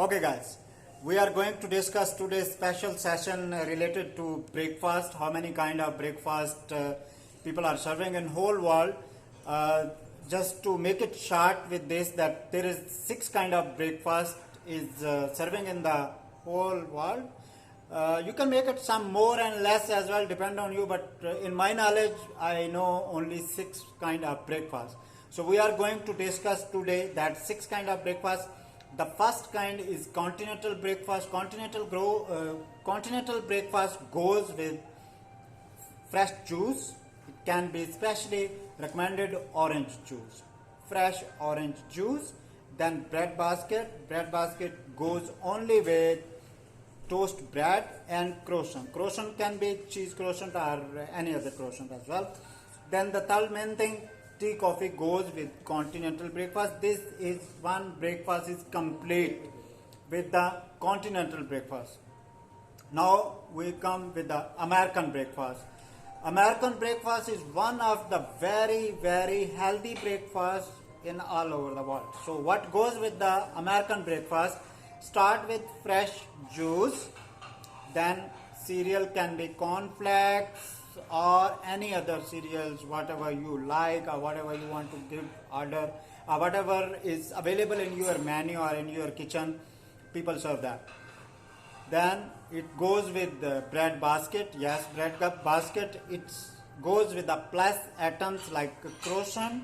Okay, guys, we are going to discuss today's special session related to breakfast. How many kind of breakfast people are serving in whole world? Just to make it short with this, that there is 6 kind of breakfast is serving in the whole world. You can make it some more and less as well, depend on you. But in my knowledge, I know only 6 kind of breakfast. So we are going to discuss today that 6 kind of breakfast. The first kind is continental breakfast. Continental breakfast goes with fresh juice. It can be specially recommended orange juice, fresh orange juice. Then bread basket. Bread basket goes only with toast bread and croissant. Croissant can be cheese croissant or any other croissant as well. Then the third main thing, tea coffee goes with continental breakfast. This is one breakfast is complete with the continental breakfast. Now we come with the American breakfast. American breakfast is one of the very healthy breakfast in all over the world. So what goes with the American breakfast? Start with fresh juice, then cereal can be cornflakes or any other cereals, whatever you like or whatever you want to give order, or whatever is available in your menu or in your kitchen, people serve that. Then it goes with the bread basket. Yes, bread cup basket. It goes with the plus items like croissant,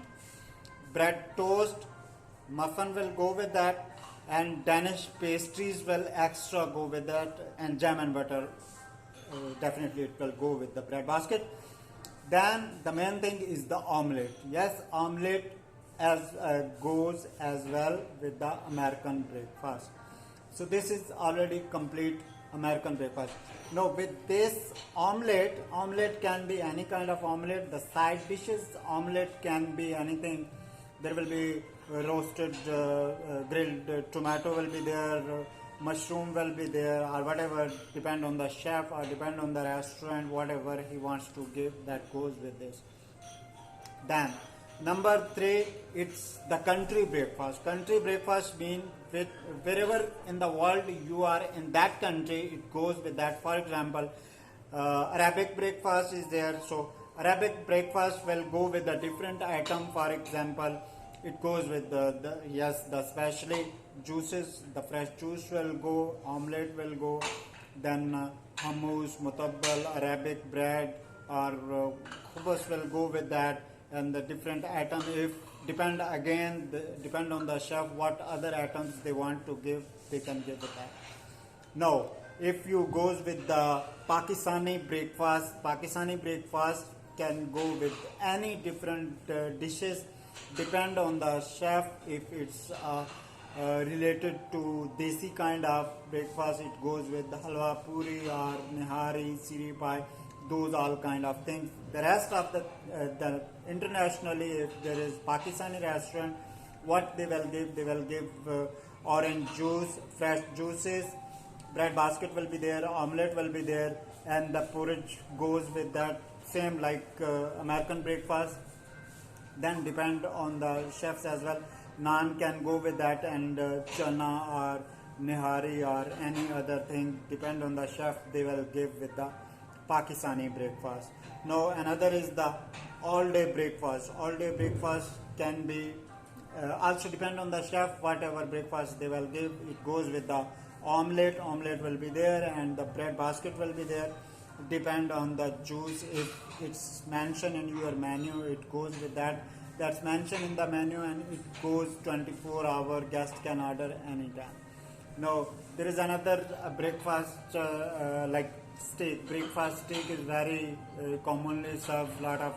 bread toast, muffin will go with that, and Danish pastries will extra go with that, and jam and butter definitely it will go with the bread basket. Then the main thing is the omelette. Yes, omelette as goes as well with the American breakfast. So this is already complete American breakfast. Now with this omelette can be any kind of omelette. The side dishes omelette can be anything. There will be roasted grilled tomato will be there, mushroom will be there, or whatever, depend on the chef or depend on the restaurant, whatever he wants to give, that goes with this. Then number 3, it's the country breakfast. Country breakfast means with wherever in the world you are in that country, it goes with that. For example, Arabic breakfast is there, so Arabic breakfast will go with a different item. For example, it goes with the specially juices, the fresh juice will go, omelette will go, then hummus, mutabbal, Arabic bread or khubus will go with that, and the different item if depend on the chef what other items they want to give, they can give it that. Now if you goes with the Pakistani breakfast can go with any different dishes, depend on the chef. If it's related to desi kind of breakfast, it goes with the halwa puri or nihari, siri pie, those all kind of things. The rest of the internationally, if there is Pakistani restaurant, what they will give orange juice, fresh juices, bread basket will be there, omelette will be there, and the porridge goes with that, same like American breakfast. Then depend on the chefs as well. Naan can go with that, and chana or nihari or any other thing, depend on the chef, they will give with the Pakistani breakfast. Now another is the all day breakfast. All day breakfast can be also depend on the chef, whatever breakfast they will give, it goes with the omelette will be there, and the bread basket will be there. Depend on the juice, if it's mentioned in your menu, it goes with that, that's mentioned in the menu, and it goes 24-hour, guest can order anytime. Now there is another breakfast like steak. Breakfast steak is very commonly served. Lot of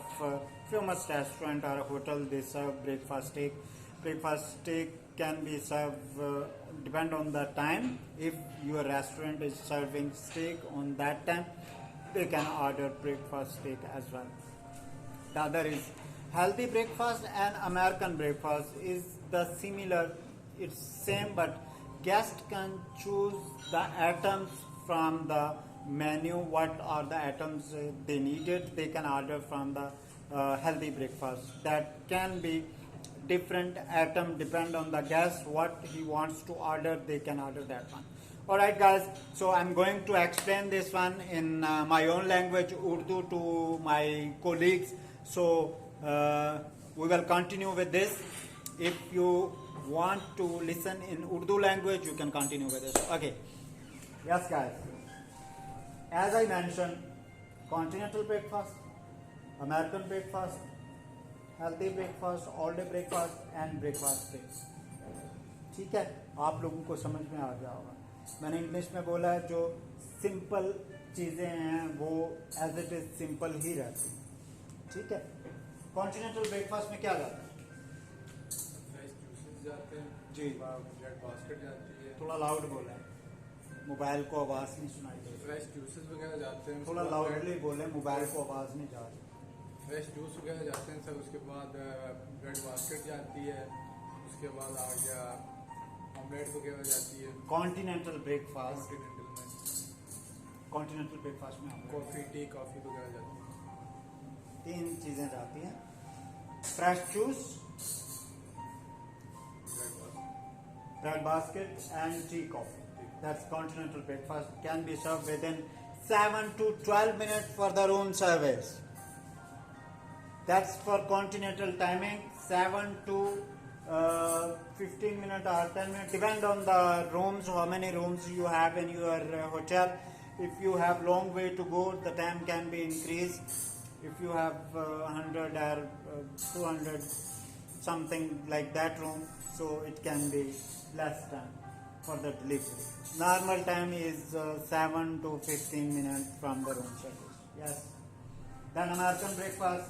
famous restaurant or hotel, they serve breakfast steak. Breakfast steak can be served depend on the time. If your restaurant is serving steak on that time, they can order breakfast steak as well. The other is healthy breakfast, and American breakfast is the similar, it's same, but guest can choose the items from the menu, what are the items they needed, they can order from the healthy breakfast. That can be different item depend on the guest what he wants to order. They can order that one. Alright guys, so I'm going to explain this one in my own language, Urdu, to my colleagues. So we will continue with this. If you want to listen in Urdu language, you can continue with this. Okay. Yes guys, as I mentioned, continental breakfast, American breakfast, healthy breakfast, all day breakfast and breakfast break. ठीक है, आप लोगों को समझ में आ गया होगा. मैंने इंग्लिश में बोला है, जो सिंपल चीज़ें हैं वो एज इट इज सिंपल ही रहती हैं. ठीक है. कॉन्टिनेंटल ब्रेकफास्ट में क्या जाता है? फ्रेश जूसेस जाते हैं जी. ब्रेड बास्केट जाती है. थोड़ा लाउड बोले, मोबाइल को आवाज़ नहीं सुनाई दे रही. फ्रेश जूसेस वगैरह जाते हैं. थोड़ा लाउडली बोले, मोबाइल को आवाज़ नहीं जा रही. फ्रेश जूस वगैरह जाते हैं सर. उसके बाद ब्रेड बास्केट जाती है. उसके बाद आ गया ऑमलेट वगैरह जाती है. कॉन्टिनेंटल ब्रेकफास्ट, कॉन्टिनेंटल में ब्रेकफास्ट में कॉफ़ी, टी, कॉफ़ी वगैरह जाती है. 3 चीज़ें जाती हैं. Fresh juice, bread basket and tea coffee. That's continental breakfast. Can be served within 7 to 12 minutes for the room service. That's for continental timing. 7 to 15 minutes or 10 minutes, depend on the rooms, how many rooms you have in your hotel. If you have long way to go, the time can be increased. If you have 100 or 200 something like that room, so it can be less time for the delivery. Normal time is 7 to 15 minutes from the room service. Yes. Then American breakfast,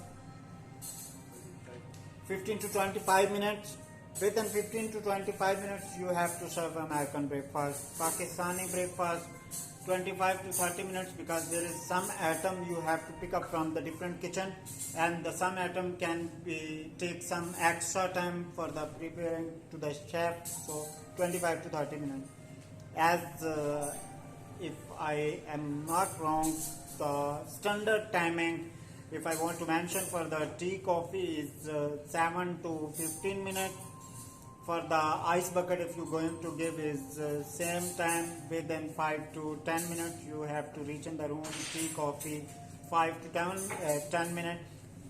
15 to 25 minutes. Within 15 to 25 minutes, you have to serve American breakfast. Pakistani breakfast, 25 to 30 minutes, because there is some item you have to pick up from the different kitchen, and the some item can be take some extra time for the preparing to the chef. So 25 to 30 minutes. As if I am not wrong, the standard timing, if I want to mention for the tea coffee, is 7 to 15 minutes. For the ice bucket, if you're going to give, is same time, within 5 to 10 minutes you have to reach in the room. Tea coffee 5 to 10 minutes.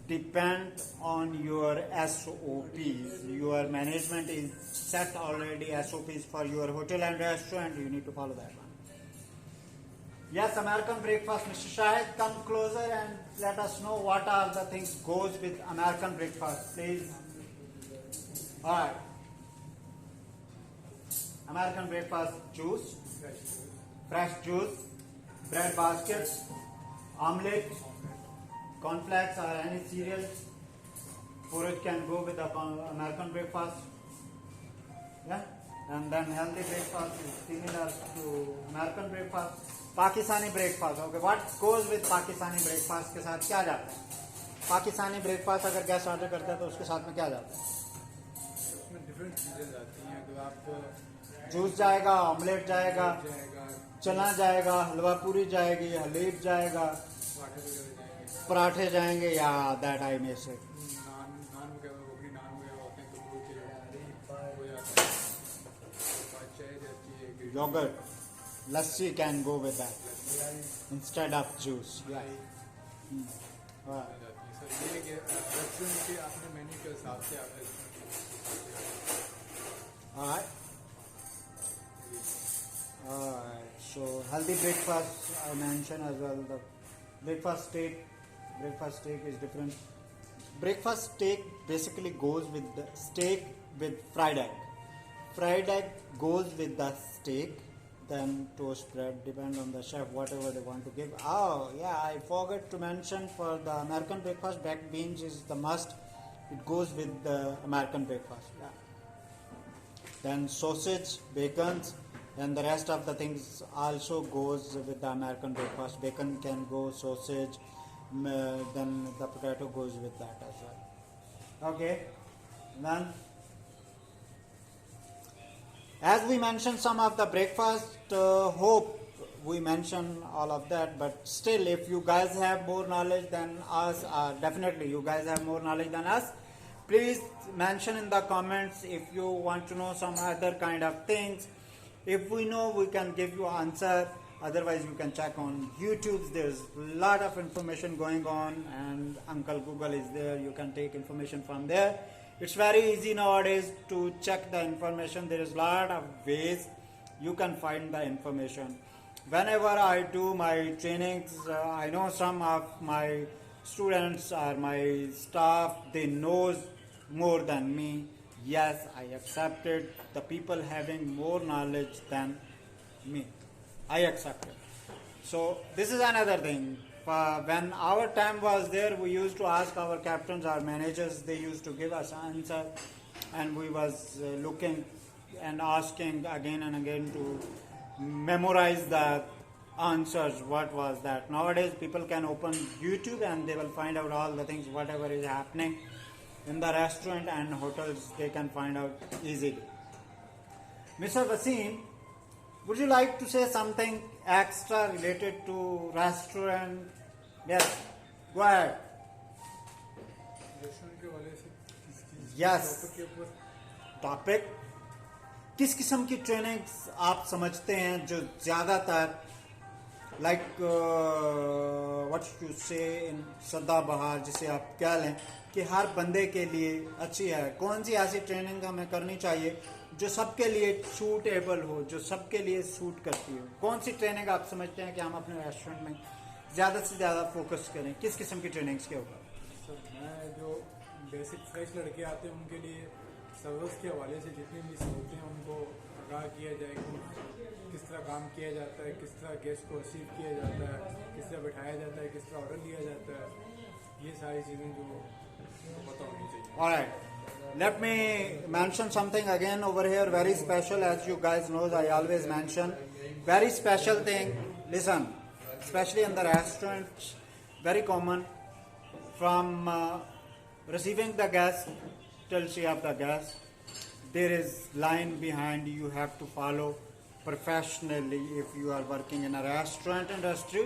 Depend on your SOPs. Your management is set already SOPs for your hotel and restaurant. You need to follow that one. Yes, American breakfast. Mr. Shahid, come closer and let us know what are the things goes with American breakfast, please. All right. American breakfast: juice, fresh juice, bread basket, omelette, cornflakes or any cereal. Porridge can go with the American breakfast. Yeah, and then healthy breakfast is similar to American breakfast. Pakistani breakfast. Okay, what goes with Pakistani breakfast के साथ क्या जाता है? Pakistani breakfast अगर gas order करता है तो उसके साथ में क्या जाता है? उसमें डिफरेंट चीज़ें जाती हैं. तो आप जूस जाएगा, ऑमलेट जाएगा, चना जाएगा, हलवा पूरी जाएगी, हलीब जाएगा, पराठे जाएंगे, या दैट आई में से नान वगैरह, रोटी नान वगैरह होते हैं. तो वो जाता है. चाय जाती है. Yoghurt, lassi can go with that instead of juice. Sir ये कि रेस्टोरेंट के अपने मेन्यू के हिसाब से आप Alright, so healthy breakfast I mentioned as well. The breakfast steak is different. Breakfast steak basically goes with the steak with fried egg. Fried egg goes with the steak, then toast bread, depend on the chef, whatever they want to give. Oh yeah, I forgot to mention for the American breakfast, baked beans is the must. It goes with the American breakfast. Yeah. Then sausage, bacons, and the rest of the things also goes with the American breakfast. Bacon can go, sausage, then the potato goes with that as well. Okay, then as we mentioned some of the breakfast, hope we mentioned all of that, but still if you guys have more knowledge than us, definitely you guys have more knowledge than us, Please mention in the comments if you want to know some other kind of things. If we know, we can give you answer. Otherwise, you can check on YouTube. There's a lot of information going on, and Uncle Google is there. You can take information from there. It's very easy nowadays to check the information. There is a lot of ways you can find the information. Whenever I do my trainings, I know some of my students or my staff, they knows more than me. Yes, I accepted the people having more knowledge than me. I accept it. So this is another thing. When our time was there, we used to ask our captains, our managers. They used to give us answer, and we was looking and asking again and again to memorize the answers. What was that? Nowadays, people can open YouTube and they will find out all the things, whatever is happening in the restaurant and hotels. They can find out easily. Mr. Wasim, would you like to say something extra related to restaurant? Yes, go ahead. Restaurant के वाले से किस Yes. Topic के ऊपर topic, किस किस्म की trainings आप समझते हैं जो ज़्यादातर लाइक व्हाट यू से इन सदाबहार, जिसे आप कह लें कि हर बंदे के लिए अच्छी है? कौन सी ऐसी ट्रेनिंग हमें करनी चाहिए जो सबके लिए सूटेबल हो, जो सबके लिए सूट करती हो? कौन सी ट्रेनिंग आप समझते हैं कि हम अपने रेस्टोरेंट में ज़्यादा से ज़्यादा फोकस करें? किस किस्म की ट्रेनिंग्स के ऊपर? सर मैं जो बेसिक फ्रेश लड़के आते हैं उनके लिए सर्विस के हवाले से जितनी भी सहूलतें हैं उनको आगाह किया जाए कि किस तरह काम किया जाता है, किस तरह गेस्ट को रिसीव किया जाता है, किस तरह बैठाया जाता है, किस तरह ऑर्डर लिया जाता है, ये सारी चीज़ें जो पता होनी चाहिए. Alright, let me mention something again over here, very special. As you guys know, I always mention very special thing. Listen, especially in the restaurants, very common from receiving the guest till she have the guest. There is line behind you have to follow professionally if you are working in a restaurant industry.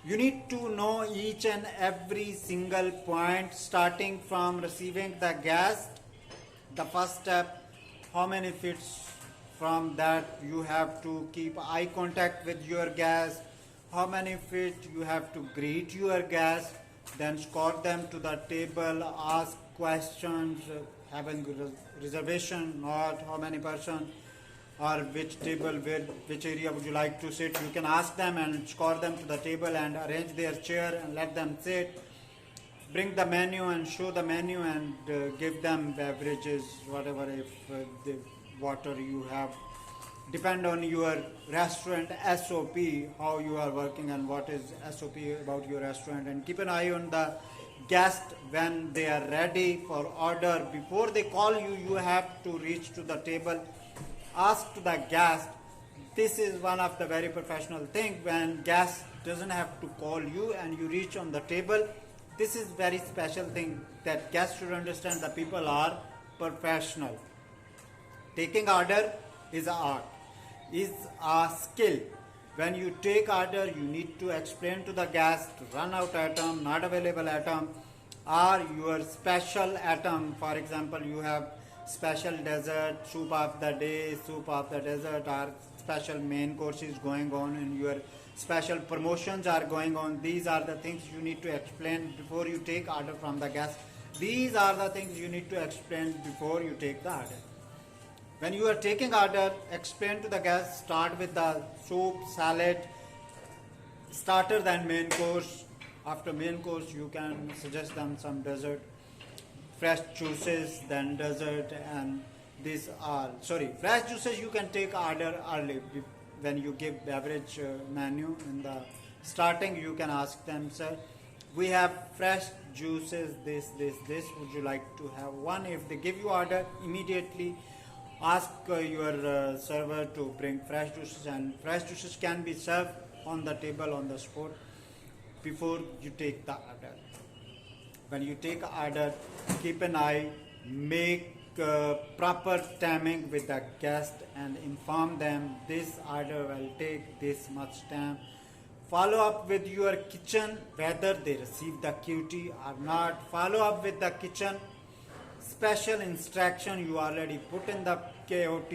You need to know each and every single point, starting from receiving the guest, the first step, how many feet from that you have to keep eye contact with your guest, how many feet you have to greet your guest, then escort them to the table, ask questions, having reservation, not how many person or which table, which area would you like to sit. You can ask them and escort them to the table and arrange their chair and let them sit. Bring the menu and show the menu and give them beverages, whatever, if the water you have. Depend on your restaurant SOP, how you are working and what is SOP about your restaurant. And keep an eye on the guest when they are ready for order. Before they call you, you have to reach to the table. Ask to the guest. This is one of the very professional thing. When guest doesn't have to call you and you reach on the table, this is very special thing that guests should understand. The people are professional. Taking order is an art, is a skill. When you take order, you need to explain to the guest run out item, not available item, or your special item. For example, you have special dessert, soup of the day, soup of the dessert, or special main courses going on, and your special promotions are going on. These are the things you need to explain before you take order from the guest. These are the things you need to explain before you take the order. When you are taking order, explain to the guest, start with the soup, salad, starter, then main course. After main course, you can suggest them some dessert, fresh juices, then dessert, and these are, fresh juices you can take order early. When you give beverage menu in the starting, you can ask them, sir, we have fresh juices, this, would you like to have one? If they give you order, immediately ask your server to bring fresh juices, and fresh juices can be served on the table on the spot before you take the order. When you take order, keep an eye, make proper timing with the guest and inform them this order will take this much time. Follow up with your kitchen whether they receive the QT or not. Follow up with the kitchen special instruction you already put in the KOT,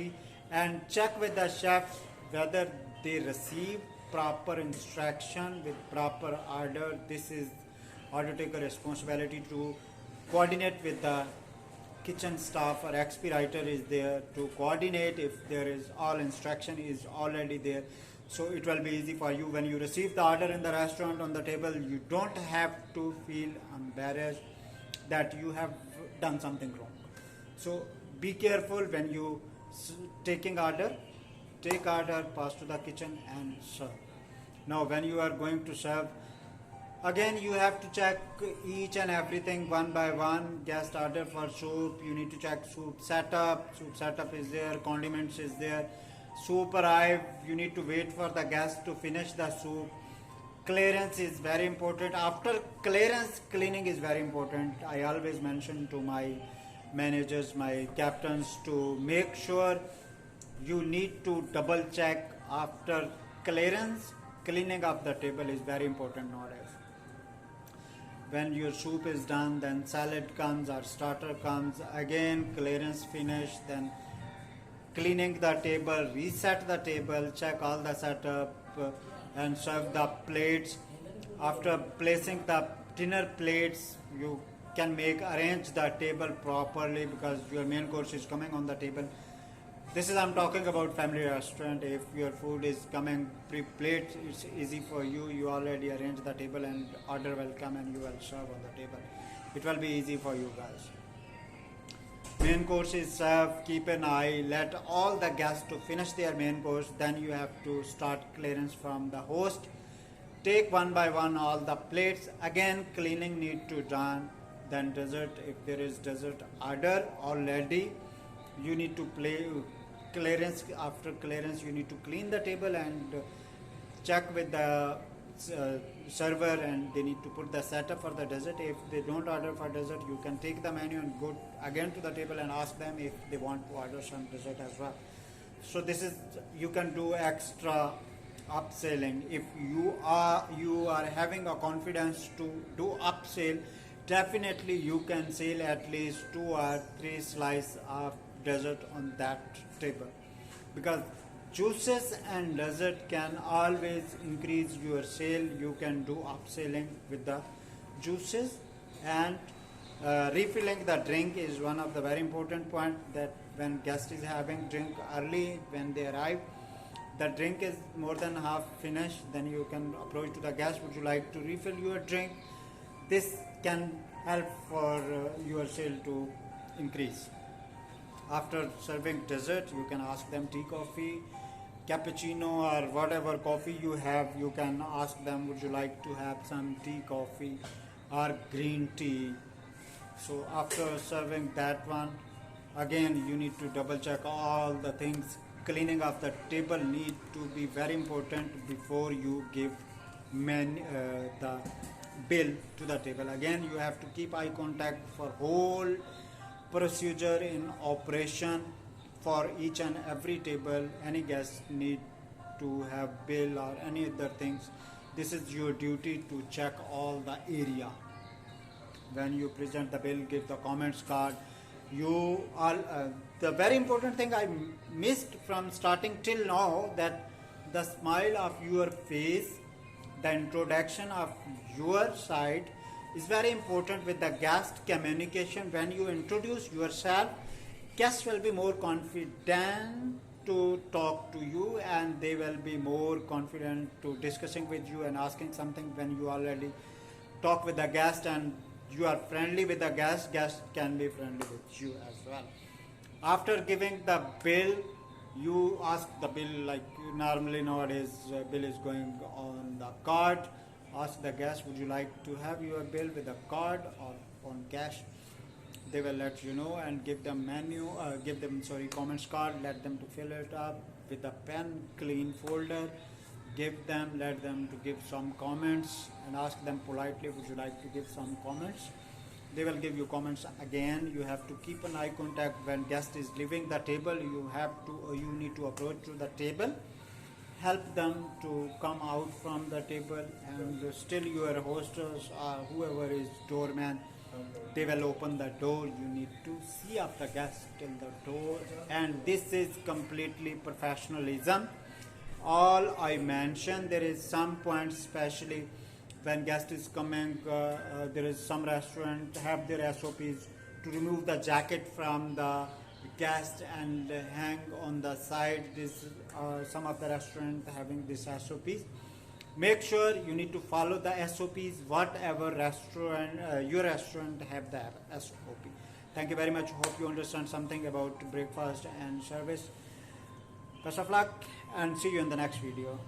and check with the chefs whether they receive proper instruction with proper order. This is order taker responsibility to coordinate with the kitchen staff, or expediter is there to coordinate if there is all instruction is already there. So it will be easy for you when you receive the order in the restaurant on the table. You don't have to feel embarrassed that you have done something wrong. So be careful when you taking order. Take order, pass to the kitchen and serve. Now when you are going to serve, again you have to check each and everything one by one. Guest order for soup, you need to check soup setup. Soup setup is there, condiments is there. Soup arrive, you need to wait for the guest to finish the soup. Clearance is very important. After clearance, cleaning is very important. I always mention to my managers, my captains, to make sure you need to double check after clearance. Cleaning of the table is very important nowadays. When your soup is done, then salad comes or starter comes, again clearance finish, then cleaning the table, reset the table, check all the setup, and serve the plates. After placing the dinner plates, you can arrange the table properly, because your main course is coming on the table. This is, I'm talking about family restaurant. If your food is coming pre-plate, it's easy for you. You already arrange the table and order will come and you will serve on the table. It will be easy for you guys. Main course is served. Keep an eye. Let all the guests to finish their main course. Then you have to start clearance from the host. Take one by one all the plates. Again, cleaning need to done. Then dessert. If there is dessert order already, you need to clearance. After clearance, you need to clean the table and check with the server, and they need to put the setup for the dessert. If they don't order for dessert, you can take the menu and go again to the table and ask them if they want to order some dessert as well. So this is, you can do extra upselling. If you are having a confidence to do upsell, definitely you can sell at least 2 or 3 slices of dessert on that table, because juices and dessert can always increase your sale. You can do upselling with the juices, and refilling the drink is one of the very important point, that when guest is having drink early, when they arrive, the drink is more than half finished, then you can approach to the guest, would you like to refill your drink? This can help for your sale to increase. After serving dessert, you can ask them tea, coffee, cappuccino, or whatever coffee you have. You can ask them, would you like to have some tea, coffee, or green tea? So after serving that one, again you need to double check all the things. Cleaning of the table need to be very important before you give the bill to the table. Again, you have to keep eye contact for whole procedure in operation for each and every table. Any guest need to have bill or any other things. This is your duty to check all the area. When you present the bill, give the comments card. You are the very important thing I missed from starting till now, that the smile of your face, the introduction of your side is very important with the guest communication. When you introduce yourself, guests will be more confident to talk to you, and they will be more confident to discussing with you and asking something. When you already talk with the guest and you are friendly with the guest can be friendly with you as well. After giving the bill, you ask the bill, like normally nowadays bill is going on the card. Ask the guest, would you like to have your bill with a card or on cash? They will let you know, and give them comments card, let them to fill it up with a pen, clean folder. Let them to give some comments, and ask them politely, would you like to give some comments? They will give you comments again. You have to keep an eye contact when guest is leaving the table. You need to approach to the table, help them to come out from the table, and still your hostess or whoever is doorman they will open the door. You need to see up the guest till the door, and this is completely professionalism. All I mentioned, there is some points, especially when guest is coming, there is some restaurant have their SOPs to remove the jacket from the guest and hang on the side. This some of the restaurant having this SOPs. Make sure you need to follow the SOPs, whatever restaurant your restaurant have the SOP. Thank you very much. Hope you understand something about breakfast and service. Best of luck and see you in the next video.